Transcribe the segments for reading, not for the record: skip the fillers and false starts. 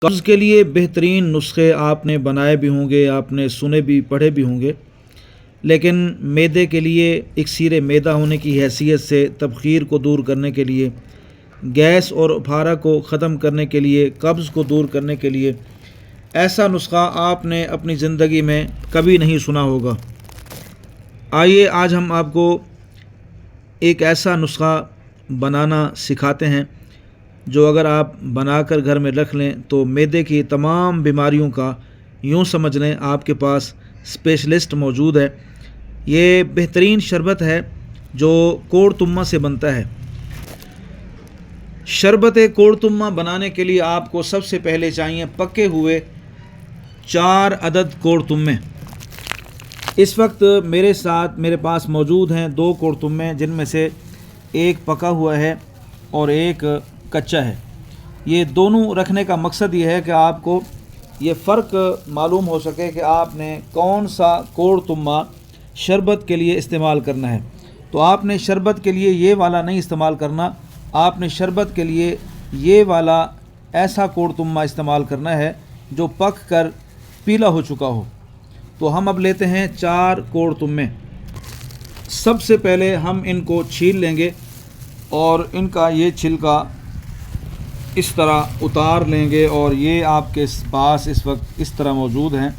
कब्ज़ के लिए बेहतरीन नुस्खे आपने बनाए भी होंगे, आपने सुने भी पढ़े भी होंगे, लेकिन मैदे के लिए इक्सीर मैदा होने की हैसियत से तबखीर को दूर करने के लिए, गैस और फारा को ख़त्म करने के लिए, कब्ज़ को दूर करने के लिए ऐसा नुस्खा आपने अपनी ज़िंदगी में कभी नहीं सुना होगा। आइए आज हम आपको एक ऐसा नुस्खा बनाना सिखाते हैं जो अगर आप बनाकर घर में रख लें तो मैदे की तमाम बीमारियों का यूँ समझ लें आपके पास स्पेशलिस्ट मौजूद है। ये बेहतरीन शरबत है जो कोड़तुम्मा से बनता है। शरबत कोड़तुम्मा बनाने के लिए आपको सबसे पहले चाहिए पके हुए 4 अदद कोड़तुम्मे। इस वक्त मेरे पास मौजूद हैं 2 कोड़तुम्मे, जिनमें से एक पका हुआ है और एक कच्चा है। ये दोनों रखने का मकसद ये है कि आपको ये फ़र्क मालूम हो सके कि आपने कौन सा कोड़तुम्मा शरबत के लिए इस्तेमाल करना है। तो आपने शरबत के लिए ये वाला नहीं इस्तेमाल करना, आपने शरबत के लिए ये वाला ऐसा कोड़तुम्मा इस्तेमाल करना है जो पक कर पीला हो चुका हो। तो हम अब लेते हैं 4 कोड़तुम्मे। सबसे पहले हम इनको छील लेंगे और इनका ये छिलका इस तरह उतार लेंगे और ये आपके पास इस वक्त इस तरह मौजूद हैं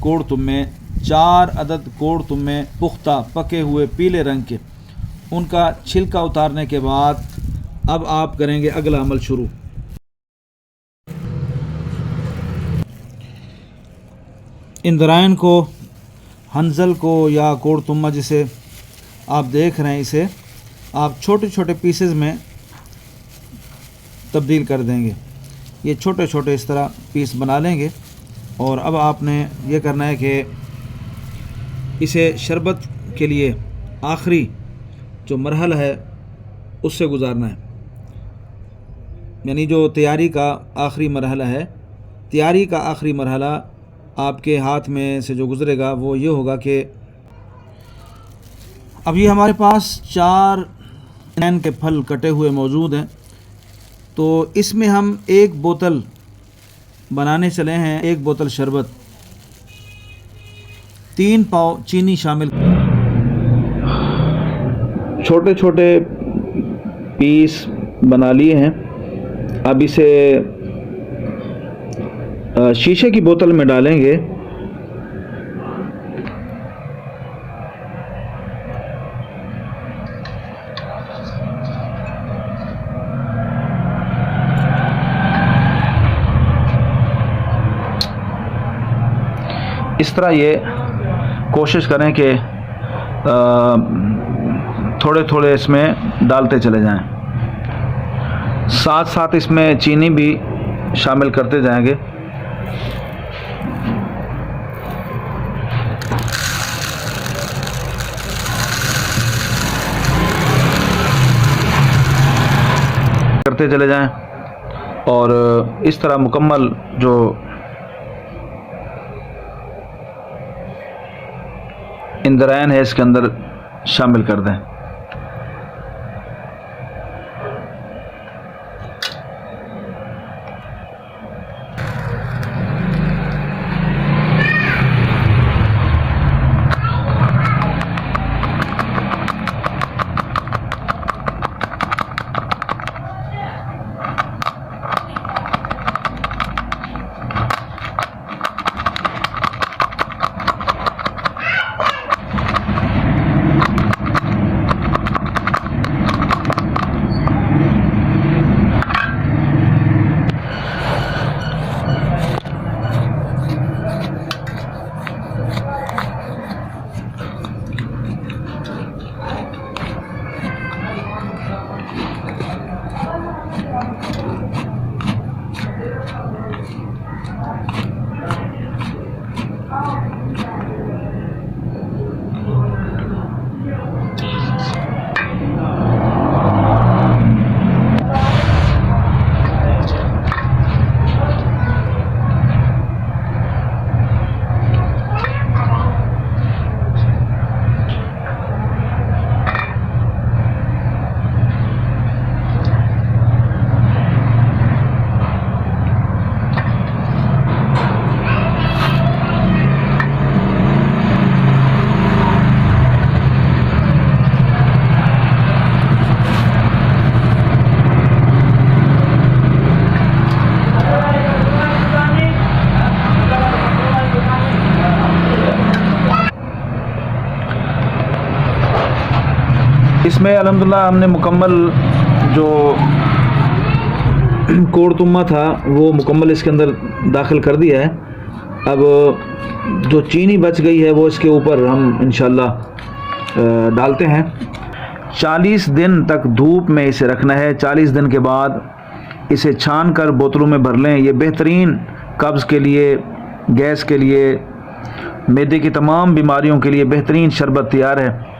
कोड़तुम्मे। 4 अदद कोड़तुम्मे पुख्ता पके हुए पीले रंग के। उनका छिलका उतारने के बाद अब आप करेंगे अगला अमल शुरू। इंद्रायन को, हंजल को या कोड़तुम्मा जिसे आप देख रहे हैं, इसे आप छोटे छोटे पीसेस में तब्दील कर देंगे। ये छोटे छोटे इस तरह पीस बना लेंगे और अब आपने ये करना है कि इसे शरबत के लिए आखिरी जो मरहला है उससे गुजारना है, यानी जो तैयारी का आखिरी मरहला है। तैयारी का आखिरी मरहला आपके हाथ में से जो गुज़रेगा वो ये होगा कि अभी हमारे पास 4 नैन के फल कटे हुए मौजूद हैं। तो इसमें हम 1 बोतल बनाने चले हैं, 1 बोतल शरबत। 3 पाव चीनी शामिल। छोटे छोटे पीस बना लिए हैं। अब इसे शीशे की बोतल में डालेंगे। इस तरह ये कोशिश करें कि थोड़े थोड़े इसमें डालते चले जाएं, साथ साथ इसमें चीनी भी शामिल करते जाएंगे। करते चले जाएं और इस तरह मुकम्मल जो इंद्रायन है इसके अंदर शामिल कर दें। इसमें अल्हम्दुलिल्लाह हमने मुकम्मल जो कोड़तुम्मा था वो मुकम्मल इसके अंदर दाखिल कर दिया है। अब जो चीनी बच गई है वो इसके ऊपर हम इंशाल्लाह डालते हैं। 40 दिन तक धूप में इसे रखना है। 40 दिन के बाद इसे छान कर बोतलों में भर लें। ये बेहतरीन कब्ज़ के लिए, गैस के लिए, मैदे की तमाम बीमारियों के लिए बेहतरीन शरबत तैयार है।